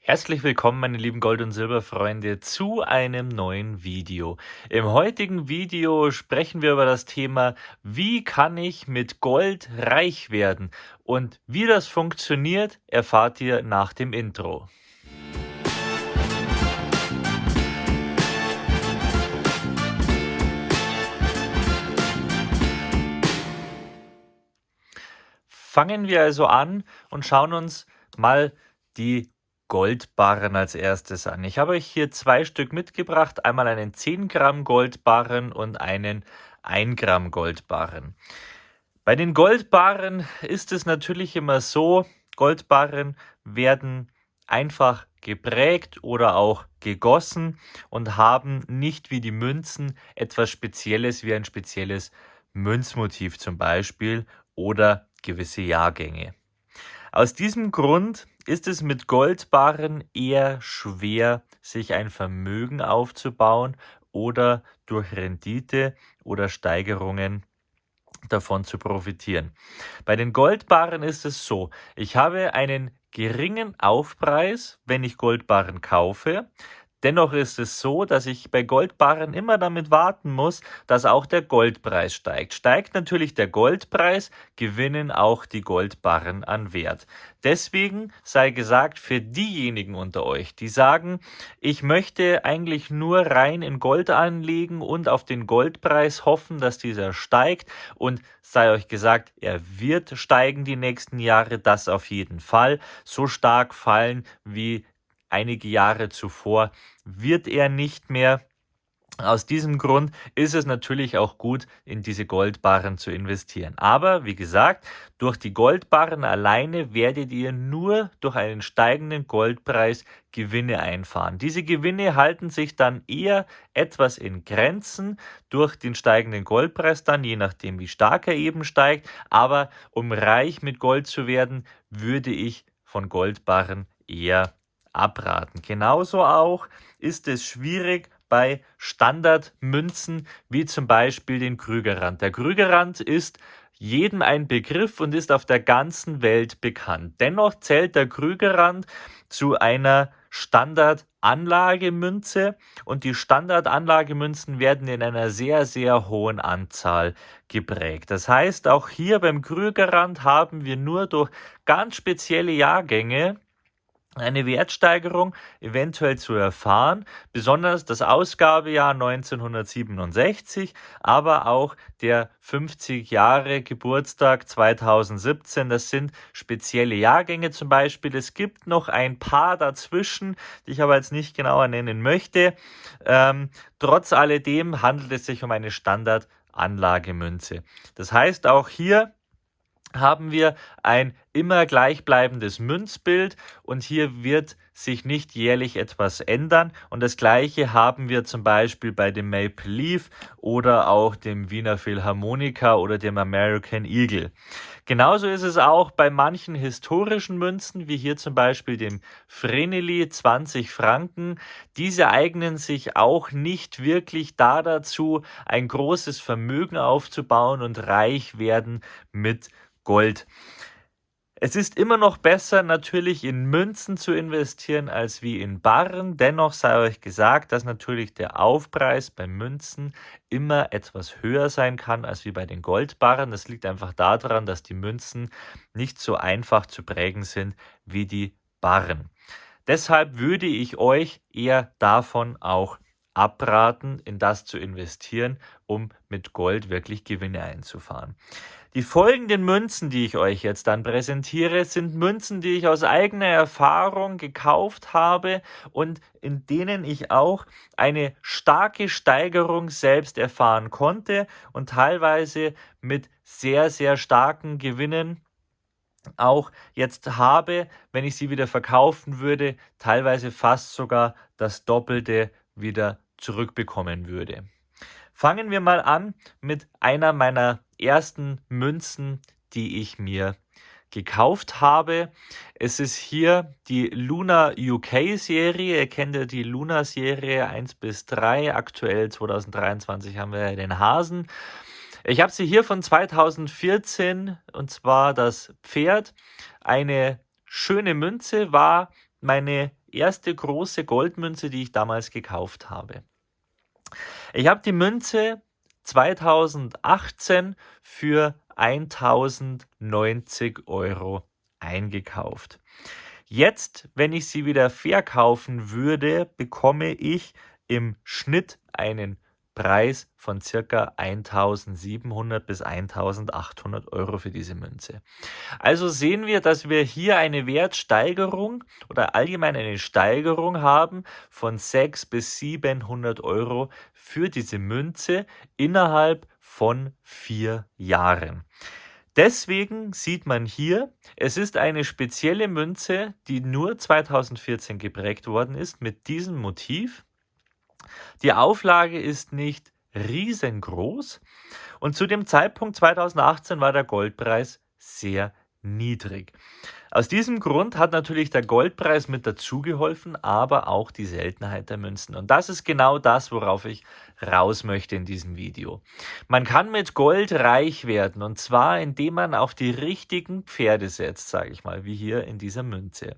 Herzlich willkommen, meine lieben Gold- und Silberfreunde, zu einem neuen Video. Im heutigen Video sprechen wir über das Thema, wie kann ich mit Gold reich werden? Und wie das funktioniert, erfahrt ihr nach dem Intro. Fangen wir also an und schauen uns mal die Goldbarren als erstes an. Ich habe euch hier 2 Stück mitgebracht, einmal einen 10 Gramm Goldbarren und einen 1 Gramm Goldbarren. Bei den Goldbarren ist es natürlich immer so, Goldbarren werden einfach geprägt oder auch gegossen und haben nicht wie die Münzen etwas Spezielles wie ein spezielles Münzmotiv zum Beispiel oder gewisse Jahrgänge. Aus diesem Grund ist es mit Goldbarren eher schwer, sich ein Vermögen aufzubauen oder durch Rendite oder Steigerungen davon zu profitieren. Bei den Goldbarren ist es so, ich habe einen geringen Aufpreis, wenn ich Goldbarren kaufe. Dennoch ist es so, dass ich bei Goldbarren immer damit warten muss, dass auch der Goldpreis steigt. Steigt natürlich der Goldpreis, gewinnen auch die Goldbarren an Wert. Deswegen sei gesagt, für diejenigen unter euch, die sagen, ich möchte eigentlich nur rein in Gold anlegen und auf den Goldpreis hoffen, dass dieser steigt, und sei euch gesagt, er wird steigen die nächsten Jahre, das auf jeden Fall. So stark fallen wie einige Jahre zuvor wird er nicht mehr. Aus diesem Grund ist es natürlich auch gut, in diese Goldbarren zu investieren. Aber wie gesagt, durch die Goldbarren alleine werdet ihr nur durch einen steigenden Goldpreis Gewinne einfahren. Diese Gewinne halten sich dann eher etwas in Grenzen durch den steigenden Goldpreis dann, je nachdem wie stark er eben steigt. Aber um reich mit Gold zu werden, würde ich von Goldbarren eher abraten. Genauso auch ist es schwierig bei Standardmünzen wie zum Beispiel den Krügerrand. Der Krügerrand ist jedem ein Begriff und ist auf der ganzen Welt bekannt. Dennoch zählt der Krügerrand zu einer Standardanlagemünze, und die Standardanlagemünzen werden in einer sehr, sehr hohen Anzahl geprägt. Das heißt, auch hier beim Krügerrand haben wir nur durch ganz spezielle Jahrgänge eine Wertsteigerung eventuell zu erfahren, besonders das Ausgabejahr 1967, aber auch der 50 Jahre Geburtstag 2017. Das sind spezielle Jahrgänge zum Beispiel. Es gibt noch ein paar dazwischen, die ich aber jetzt nicht genauer nennen möchte. Trotz alledem handelt es sich um eine Standardanlagemünze. Das heißt, auch hier haben wir ein immer gleichbleibendes Münzbild, und hier wird sich nicht jährlich etwas ändern, und das gleiche haben wir zum Beispiel bei dem Maple Leaf oder auch dem Wiener Philharmoniker oder dem American Eagle. Genauso ist es auch bei manchen historischen Münzen, wie hier zum Beispiel dem Vreneli 20 Franken. Diese eignen sich auch nicht wirklich dazu, ein großes Vermögen aufzubauen und reich werden mit Gold. Es ist immer noch besser, natürlich in Münzen zu investieren als wie in Barren. Dennoch sei euch gesagt, dass natürlich der Aufpreis bei Münzen immer etwas höher sein kann als wie bei den Goldbarren. Das liegt einfach daran, dass die Münzen nicht so einfach zu prägen sind wie die Barren. Deshalb würde ich euch eher davon auch abraten, in das zu investieren, um mit Gold wirklich Gewinne einzufahren. Die folgenden Münzen, die ich euch jetzt dann präsentiere, sind Münzen, die ich aus eigener Erfahrung gekauft habe und in denen ich auch eine starke Steigerung selbst erfahren konnte und teilweise mit sehr, sehr starken Gewinnen auch jetzt habe, wenn ich sie wieder verkaufen würde, teilweise fast sogar das Doppelte wieder zurückbekommen würde. Fangen wir mal an mit einer meiner ersten Münzen, die ich mir gekauft habe. Es ist hier die Luna UK Serie. Ihr kennt ja die Luna Serie 1 bis 3. Aktuell 2023 haben wir den Hasen. Ich habe sie hier von 2014, und zwar das Pferd. Eine schöne Münze, war meine erste große Goldmünze, die ich damals gekauft habe. Ich habe die Münze 2018 für 1090 € eingekauft. Jetzt, wenn ich sie wieder verkaufen würde, bekomme ich im Schnitt einen Preis von ca. 1.700 bis 1.800 € für diese Münze. Also sehen wir, dass wir hier eine Wertsteigerung oder allgemein eine Steigerung haben von 600 bis 700 € für diese Münze innerhalb von 4 Jahren. Deswegen sieht man hier, es ist eine spezielle Münze, die nur 2014 geprägt worden ist mit diesem Motiv. Die Auflage ist nicht riesengroß und zu dem Zeitpunkt 2018 war der Goldpreis sehr niedrig. Aus diesem Grund hat natürlich der Goldpreis mit dazugeholfen, aber auch die Seltenheit der Münzen. Und das ist genau das, worauf ich raus möchte in diesem Video. Man kann mit Gold reich werden, und zwar indem man auf die richtigen Pferde setzt, sage ich mal, wie hier in dieser Münze.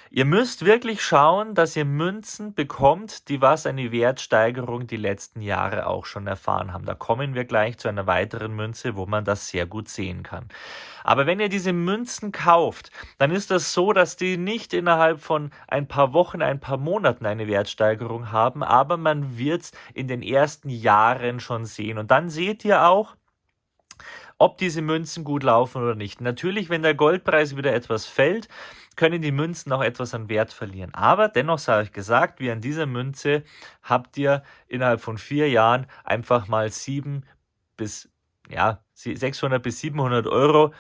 Ihr müsst wirklich schauen, dass ihr Münzen bekommt, die eine Wertsteigerung die letzten Jahre auch schon erfahren haben. Da kommen wir gleich zu einer weiteren Münze, wo man das sehr gut sehen kann. Aber wenn ihr diese Münzen kauft, dann ist das so, dass die nicht innerhalb von ein paar Wochen, ein paar Monaten eine Wertsteigerung haben, aber man wird es in den ersten Jahren schon sehen. Und dann seht ihr auch, ob diese Münzen gut laufen oder nicht. Natürlich, wenn der Goldpreis wieder etwas fällt, können die Münzen auch etwas an Wert verlieren. Aber dennoch sage ich gesagt, wie an dieser Münze habt ihr innerhalb von 4 Jahren einfach mal 600 bis 700 €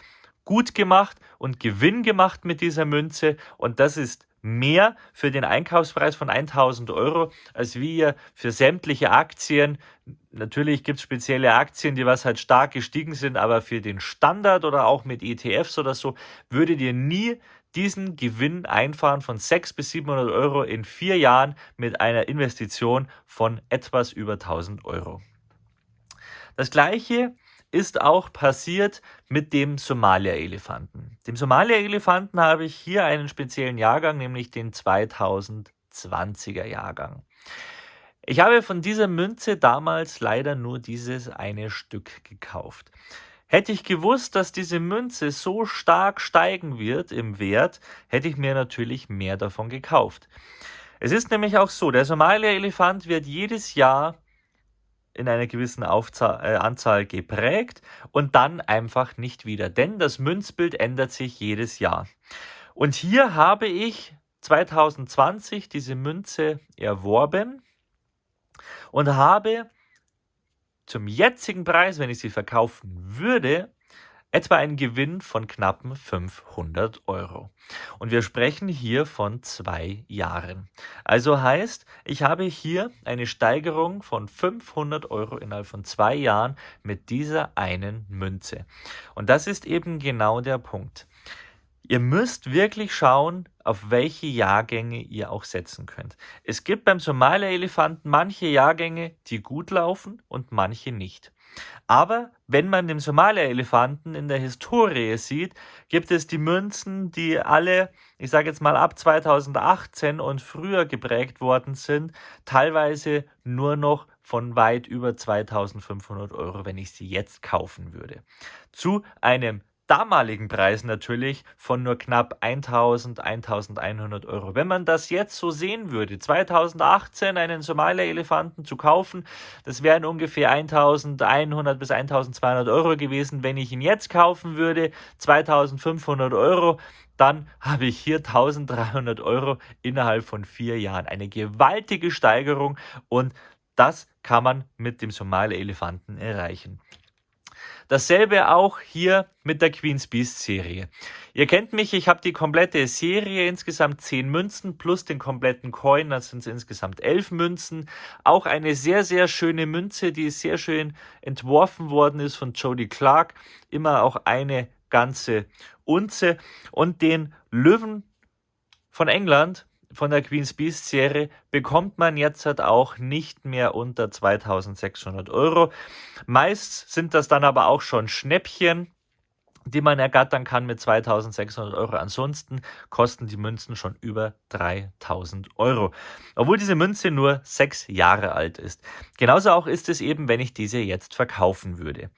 gut gemacht und Gewinn gemacht mit dieser Münze. Und das ist mehr für den Einkaufspreis von 1.000 €, als wie ihr für sämtliche Aktien, natürlich gibt es spezielle Aktien, die halt stark gestiegen sind, aber für den Standard oder auch mit ETFs oder so, würdet ihr nie diesen Gewinn einfahren von 600 bis 700 € in 4 Jahren mit einer Investition von etwas über 1.000 €. Das gleiche ist auch passiert mit dem Somalia-Elefanten. Dem Somalia-Elefanten habe ich hier einen speziellen Jahrgang, nämlich den 2020er Jahrgang. Ich habe von dieser Münze damals leider nur dieses eine Stück gekauft. Hätte ich gewusst, dass diese Münze so stark steigen wird im Wert, hätte ich mir natürlich mehr davon gekauft. Es ist nämlich auch so, der Somalia-Elefant wird jedes Jahr in einer gewissen Anzahl geprägt und dann einfach nicht wieder, denn das Münzbild ändert sich jedes Jahr. Und hier habe ich 2020 diese Münze erworben und habe zum jetzigen Preis, wenn ich sie verkaufen würde, etwa einen Gewinn von knappen 500 €. Und wir sprechen hier von 2 Jahren. Also heißt, ich habe hier eine Steigerung von 500 € innerhalb von 2 Jahren mit dieser einen Münze. Und das ist eben genau der Punkt. Ihr müsst wirklich schauen, auf welche Jahrgänge ihr auch setzen könnt. Es gibt beim Somalia-Elefanten manche Jahrgänge, die gut laufen und manche nicht. Aber wenn man den Somalia-Elefanten in der Historie sieht, gibt es die Münzen, die alle, ich sage jetzt mal ab 2018 und früher geprägt worden sind, teilweise nur noch von weit über 2.500 €, wenn ich sie jetzt kaufen würde. Zu einem damaligen Preis natürlich von nur knapp 1.000, 1.100 €. Wenn man das jetzt so sehen würde, 2018 einen Somalia-Elefanten zu kaufen, das wären ungefähr 1.100 bis 1.200 € gewesen. Wenn ich ihn jetzt kaufen würde, 2.500 €, dann habe ich hier 1.300 € innerhalb von 4 Jahren. Eine gewaltige Steigerung und das kann man mit dem Somalia-Elefanten erreichen. Dasselbe auch hier mit der Queen's Beast Serie. Ihr kennt mich, ich habe die komplette Serie, insgesamt 10 Münzen plus den kompletten Coin, das sind insgesamt 11 Münzen. Auch eine sehr, sehr schöne Münze, die sehr schön entworfen worden ist von Jody Clark. Immer auch eine ganze Unze. Und den Löwen von England, von der Queen's Beast Serie, bekommt man jetzt halt auch nicht mehr unter 2.600 €. Meist sind das dann aber auch schon Schnäppchen. die man ergattern kann mit 2.600 Euro. Ansonsten kosten die Münzen schon über 3.000 Euro, obwohl diese Münze nur 6 Jahre alt ist. Genauso auch ist es eben, wenn ich diese jetzt verkaufen würde.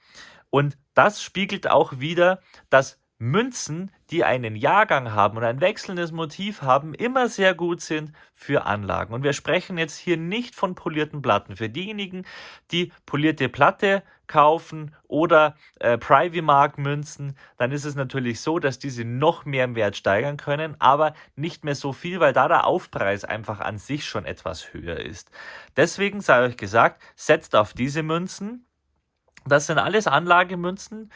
Und das spiegelt auch wider, dass Münzen, die einen Jahrgang haben und ein wechselndes Motiv haben, immer sehr gut sind für Anlagen. Und wir sprechen jetzt hier nicht von polierten Platten. Für diejenigen, die polierte Platte kaufen oder Primark-Münzen, dann ist es natürlich so, dass diese noch mehr im Wert steigern können, aber nicht mehr so viel, weil da der Aufpreis einfach an sich schon etwas höher ist. Deswegen sei euch gesagt, setzt auf diese Münzen. Das sind alles Anlagemünzen,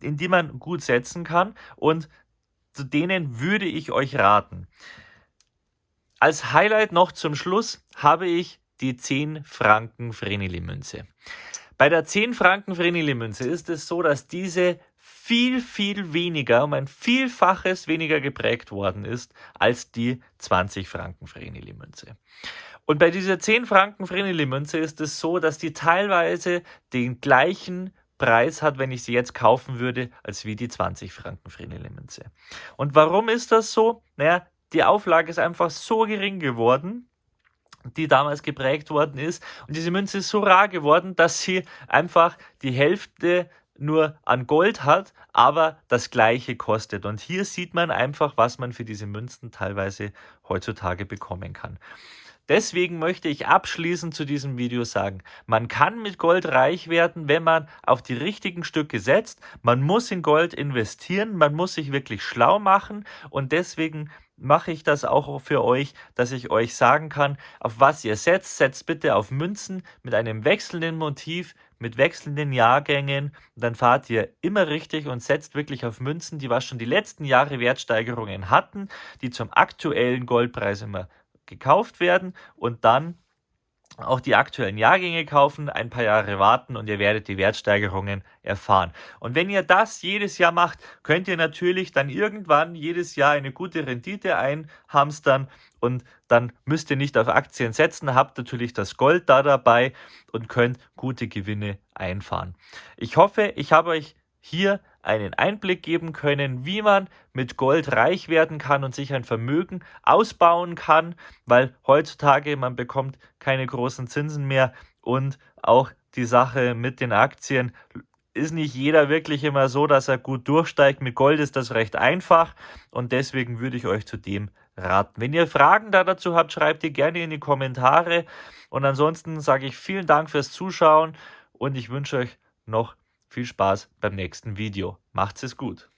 in die man gut setzen kann, und zu denen würde ich euch raten. Als Highlight noch zum Schluss habe ich die 10 Franken Vreneli-Münze. Bei der 10 Franken Vreneli-Münze ist es so, dass diese viel, viel weniger, um ein Vielfaches weniger geprägt worden ist als die 20 Franken Vreneli-Münze. Und bei dieser 10 Franken Vreneli-Münze ist es so, dass die teilweise den gleichen Preis hat, wenn ich sie jetzt kaufen würde, als wie die 20 Franken Vreneli-Münze. Und warum ist das so? Naja, die Auflage ist einfach so gering geworden, die damals geprägt worden ist. Und diese Münze ist so rar geworden, dass sie einfach die Hälfte nur an Gold hat, aber das gleiche kostet. Und hier sieht man einfach, was man für diese Münzen teilweise heutzutage bekommen kann. Deswegen möchte ich abschließend zu diesem Video sagen, man kann mit Gold reich werden, wenn man auf die richtigen Stücke setzt. Man muss in Gold investieren, man muss sich wirklich schlau machen, und deswegen mache ich das auch für euch, dass ich euch sagen kann, auf was ihr setzt. Setzt bitte auf Münzen mit einem wechselnden Motiv, mit wechselnden Jahrgängen. Dann fahrt ihr immer richtig und setzt wirklich auf Münzen, die was schon die letzten Jahre Wertsteigerungen hatten, die zum aktuellen Goldpreis immer gekauft werden, und dann auch die aktuellen Jahrgänge kaufen, ein paar Jahre warten, und ihr werdet die Wertsteigerungen erfahren. Und wenn ihr das jedes Jahr macht, könnt ihr natürlich dann irgendwann jedes Jahr eine gute Rendite einhamstern, und dann müsst ihr nicht auf Aktien setzen, habt natürlich das Gold da dabei und könnt gute Gewinne einfahren. Ich hoffe, ich habe euch hier einen Einblick geben können, wie man mit Gold reich werden kann und sich ein Vermögen ausbauen kann, weil heutzutage man bekommt keine großen Zinsen mehr, und auch die Sache mit den Aktien ist nicht jeder wirklich immer so, dass er gut durchsteigt. Mit Gold ist das recht einfach, und deswegen würde ich euch zu dem raten. Wenn ihr Fragen dazu habt, schreibt die gerne in die Kommentare, und ansonsten sage ich vielen Dank fürs Zuschauen, und ich wünsche euch noch viel Spaß beim nächsten Video. Macht's es gut.